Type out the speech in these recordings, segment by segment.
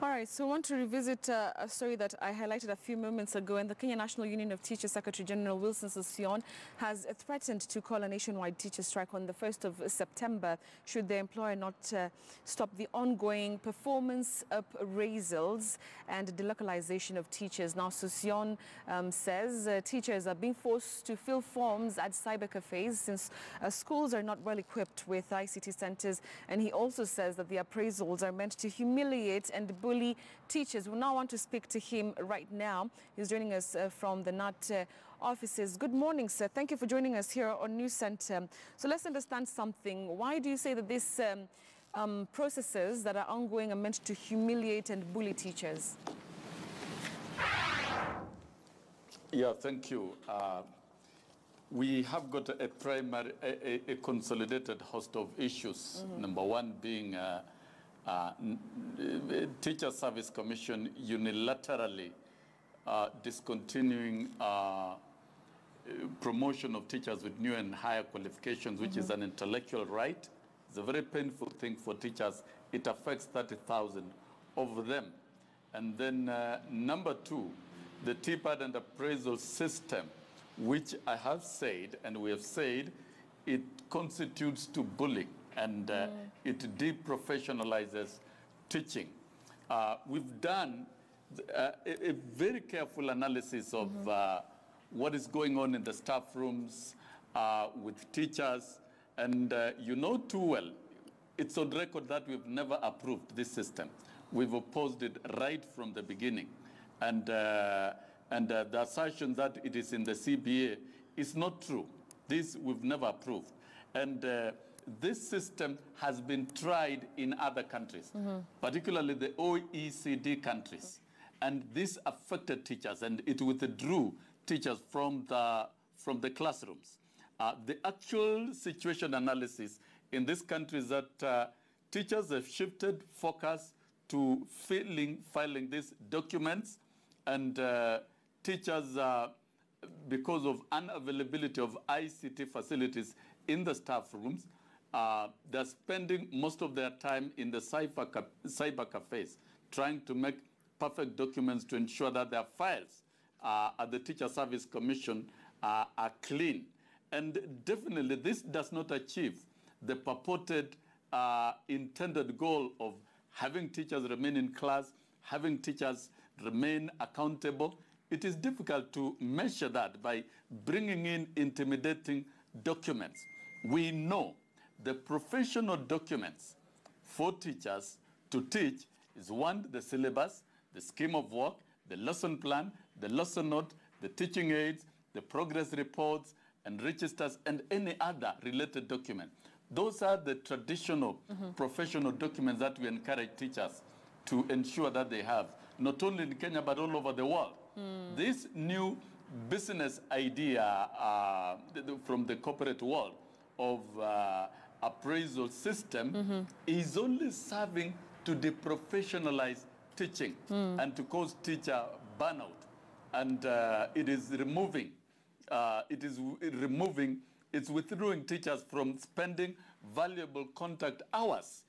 All right, so I want to revisit a story that I highlighted a few moments ago, and the Kenya National Union of Teachers Secretary General Wilson Sossion has threatened to call a nationwide teacher strike on the 1st of September should the employer not stop the ongoing performance appraisals and delocalization of teachers. Now, Sossion says teachers are being forced to fill forms at cyber cafes since schools are not well equipped with ICT centers, and he also says that the appraisals are meant to humiliate and bully teachers. We now want to speak to him right now. He's joining us from the NAT offices. Good morning, sir. Thank you for joining us here on News Centre. So let's understand something. Why do you say that these processes that are ongoing are meant to humiliate and bully teachers? Yeah, thank you. We have got a consolidated host of issues. Number one being Teacher Service Commission unilaterally discontinuing promotion of teachers with new and higher qualifications, which is an intellectual right. It's a very painful thing for teachers. It affects 30,000 of them. And then number two, the TPAD and appraisal system, which I have said, and we have said, it constitutes to bullying, and it deprofessionalizes teaching. We've done a very careful analysis of what is going on in the staff rooms with teachers, and you know too well, it's on record that we've never approved this system. We've opposed it right from the beginning. And the assertion that it is in the CBA is not true. This we've never approved. And this system has been tried in other countries, particularly the OECD countries. And this affected teachers, and it withdrew teachers from the classrooms. The actual situation analysis in this country is that teachers have shifted focus to filing these documents, and teachers, because of unavailability of ICT facilities in the staff rooms, they're spending most of their time in the cyber cafes, trying to make perfect documents to ensure that their files at the Teacher Service Commission are clean. And definitely this does not achieve the purported intended goal of having teachers remain in class, having teachers remain accountable. It is difficult to measure that by bringing in intimidating documents. We know the professional documents for teachers to teach is one, the syllabus, the scheme of work, the lesson plan, the lesson note, the teaching aids, the progress reports and registers, and any other related document. Those are the traditional professional documents that we encourage teachers to ensure that they have, not only in Kenya, but all over the world. This new business idea from the corporate world of appraisal system is only serving to deprofessionalize teaching and to cause teacher burnout. And it is withdrawing teachers from spending valuable contact hours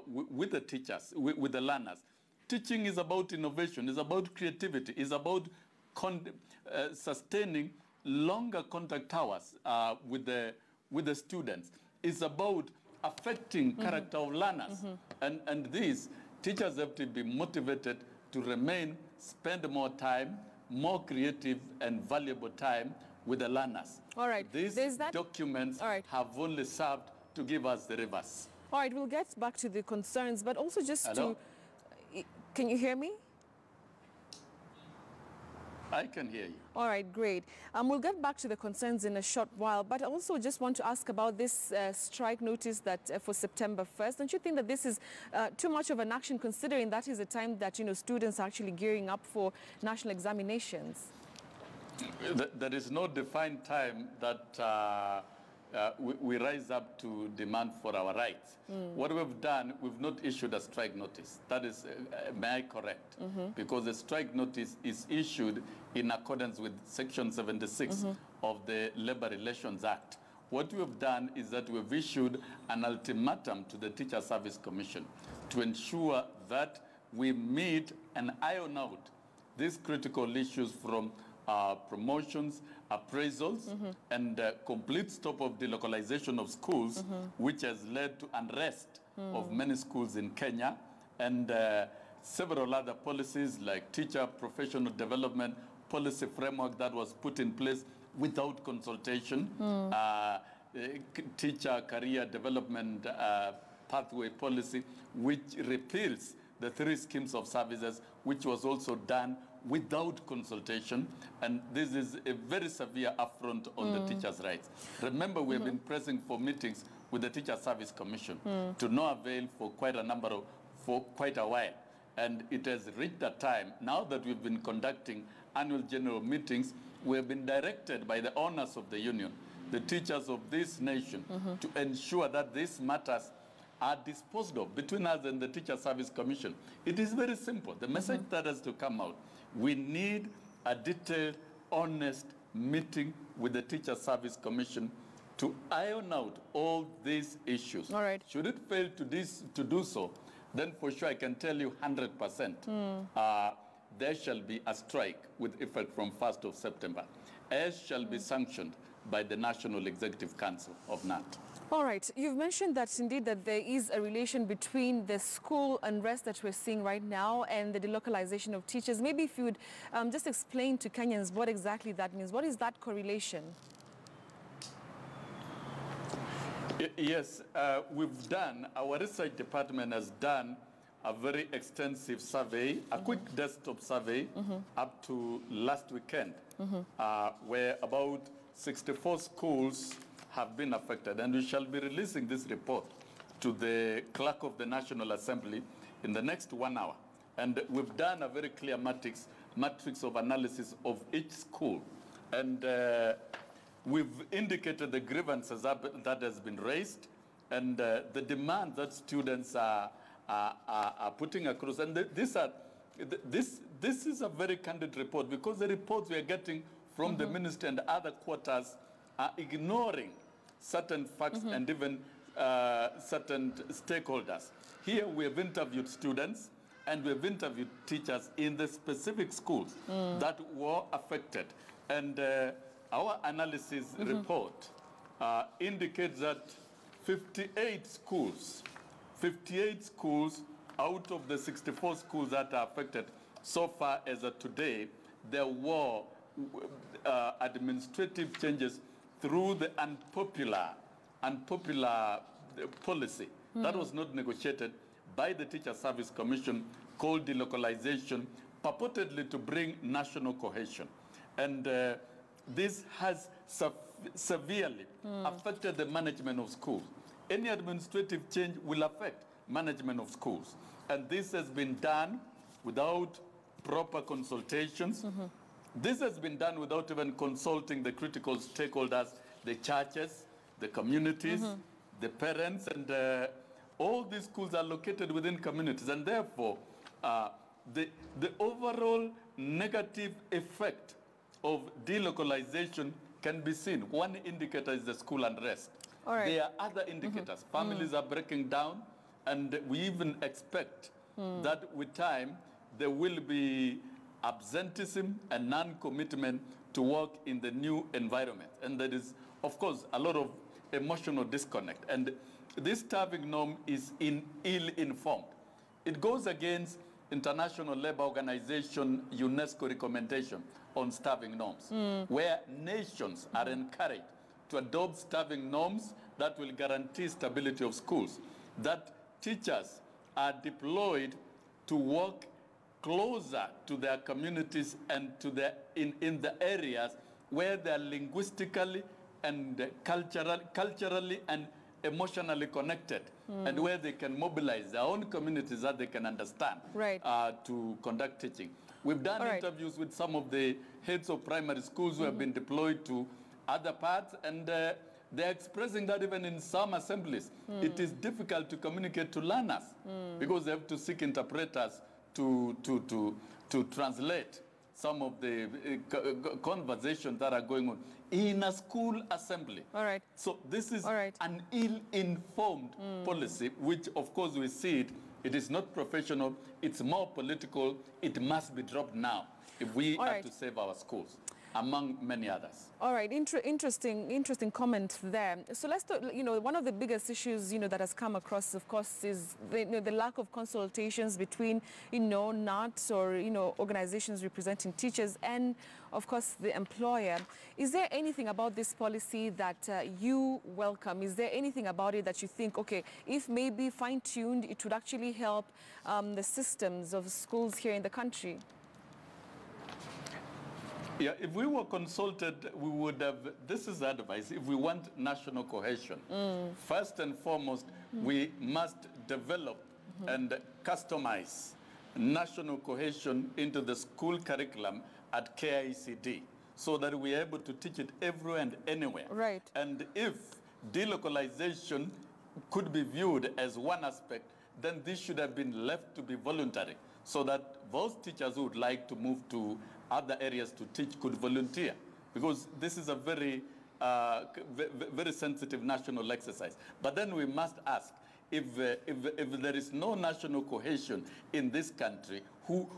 with the teachers, with the learners. Teaching is about innovation, is about creativity, is about sustaining longer contact hours with the students. It's about affecting character of learners. And these teachers have to be motivated to remain, spend more time, more creative and valuable time with the learners. All right. These documents have only served to give us the reverse. All right, we'll get back to the concerns, but also just Hello? Can you hear me? I can hear you. All right, great. We'll get back to the concerns in a short while, but I also just want to ask about this strike notice that for September 1st. Don't you think that this is too much of an action, considering that is a time that, students are actually gearing up for national examinations? There is no defined time that we rise up to demand for our rights. What we've done, we've not issued a strike notice. That is, may I correct? Because the strike notice is issued in accordance with Section 76 of the Labor Relations Act. What we have done is that we've issued an ultimatum to the Teacher Service Commission to ensure that we meet and iron out these critical issues from promotions, appraisals, and complete stop of delocalization of schools, which has led to unrest of many schools in Kenya, and several other policies like teacher professional development policy framework that was put in place without consultation, teacher career development pathway policy, which repeals the 3 schemes of services, which was also done without consultation. And this is a very severe affront on the teachers' rights. Remember, we have been pressing for meetings with the Teacher Service Commission to no avail for quite a while. And it has reached a time, now that we've been conducting annual general meetings, we have been directed by the owners of the union, the teachers of this nation, to ensure that these matters are disposed of between us and the Teacher Service Commission. It is very simple. The message that has to come out, we need a detailed, honest meeting with the Teacher Service Commission to iron out all these issues. All right. Should it fail to do so, then for sure I can tell you 100%, there shall be a strike with effect from 1st of September, as shall be sanctioned by the National Executive Council of NAT. All right. You've mentioned that indeed that there is a relation between the school unrest that we're seeing right now and the delocalization of teachers. Maybe if you would just explain to Kenyans what exactly that means. What is that correlation? Yes, our research department has done a very extensive survey, a quick desktop survey up to last weekend, where about 64 schools have been affected. And we shall be releasing this report to the clerk of the National Assembly in the next 1 hour. And we've done a very clear matrix of analysis of each school. And we've indicated the grievances that has been raised and the demand that students are putting across. And this is a very candid report, because the reports we are getting from the ministry and other quarters are ignoring certain facts and even certain stakeholders. Here we have interviewed students and we have interviewed teachers in the specific schools that were affected. And our analysis report indicates that 58 schools out of the 64 schools that are affected so far as of today, there were administrative changes through the unpopular policy that was not negotiated by the Teacher Service Commission, called delocalization, purportedly to bring national cohesion. And this has severely affected the management of schools. Any administrative change will affect management of schools. And this has been done without proper consultations. This has been done without even consulting the critical stakeholders, the churches, the communities, the parents, and all these schools are located within communities. And therefore, the overall negative effect of delocalization can be seen. One indicator is the school unrest. All right. There are other indicators. Families are breaking down, and we even expect that with time, there will be absenteeism and non-commitment to work in the new environment. And there is, of course, a lot of emotional disconnect. And this staffing norm is ill-informed. It goes against International Labour Organization UNESCO recommendation on staffing norms, where nations are encouraged to adopt staffing norms that will guarantee stability of schools, that teachers are deployed to work closer to their communities and to in the areas where they are linguistically and culturally and emotionally connected, and where they can mobilize their own communities that they can understand to conduct teaching. We've done interviews with some of the heads of primary schools who have been deployed to other parts, and they're expressing that even in some assemblies, it is difficult to communicate to learners because they have to seek interpreters to translate some of the conversations that are going on in a school assembly. All right. So this is an ill-informed policy, which of course we see it It is not professional. It's more political. It must be dropped now if we are to save our schools, among many others. All right, interesting comment there. So let's talk, one of the biggest issues, that has come across, of course, is the lack of consultations between, NATs or, organizations representing teachers and, of course, the employer. Is there anything about this policy that you welcome? Is there anything about it that you think, okay, if maybe fine-tuned, it would actually help the systems of schools here in the country? Yeah, if we were consulted, we would have, this is advice, if we want national cohesion, first and foremost, we must develop and customize national cohesion into the school curriculum at KICD so that we are able to teach it everywhere and anywhere. Right. And if delocalization could be viewed as one aspect, then this should have been left to be voluntary so that those teachers who would like to move to other areas to teach could volunteer, because this is a very, very sensitive national exercise. But then we must ask, if there is no national cohesion in this country,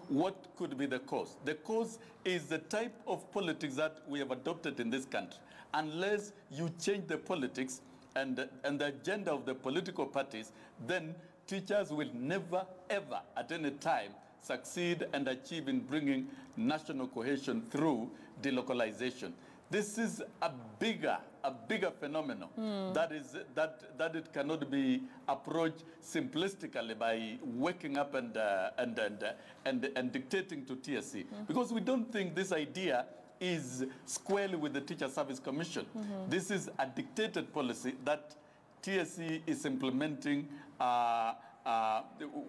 what could be the cause? The cause is the type of politics that we have adopted in this country. Unless you change the politics and the agenda of the political parties, then teachers will never, ever, at any time, succeed and achieve in bringing national cohesion through delocalization. This is a bigger phenomenon that it cannot be approached simplistically by waking up and dictating to TSC, because we don't think this idea is squarely with the Teacher Service Commission. This is a dictated policy that TSC is implementing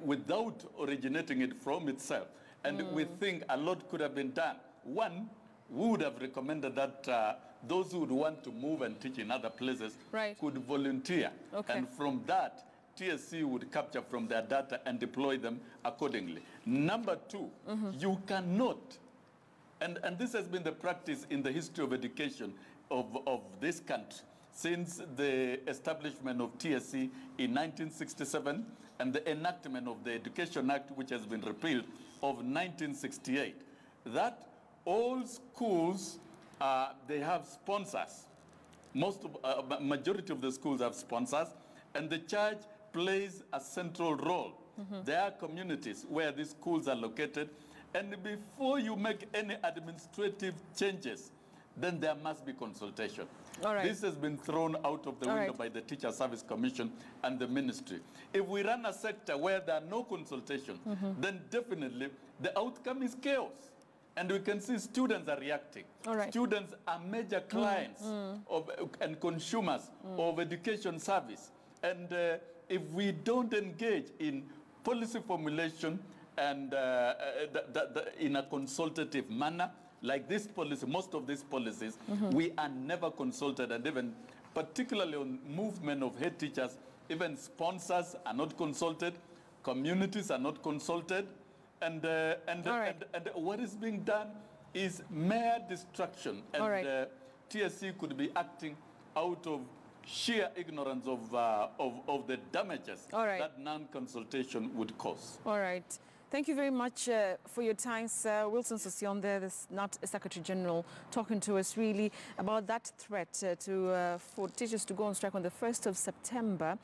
without originating it from itself. And we think a lot could have been done. One, we would have recommended that those who would want to move and teach in other places could volunteer. Okay. And from that, TSC would capture from their data and deploy them accordingly. Number two, you cannot, and this has been the practice in the history of education of this country, since the establishment of TSC in 1967 and the enactment of the Education Act, which has been repealed, of 1968, that all schools, they have sponsors. Majority of the schools have sponsors, and the church plays a central role. There are communities where these schools are located, and before you make any administrative changes, then there must be consultation. All right. This has been thrown out of the window by the Teacher Service Commission and the ministry. If we run a sector where there are no consultation, then definitely the outcome is chaos. And we can see students are reacting. All right. Students are major clients and consumers of education service. And if we don't engage in policy formulation and in a consultative manner, like this policy, most of these policies, we are never consulted, and even particularly on movement of head teachers, even sponsors are not consulted, communities are not consulted, and what is being done is mere distraction, and TSC could be acting out of sheer ignorance of the damages that non-consultation would cause. All right. Thank you very much for your time, sir. Wilson Sossion there, not a Secretary General, talking to us really about that threat for teachers to go on strike on the 1st of September.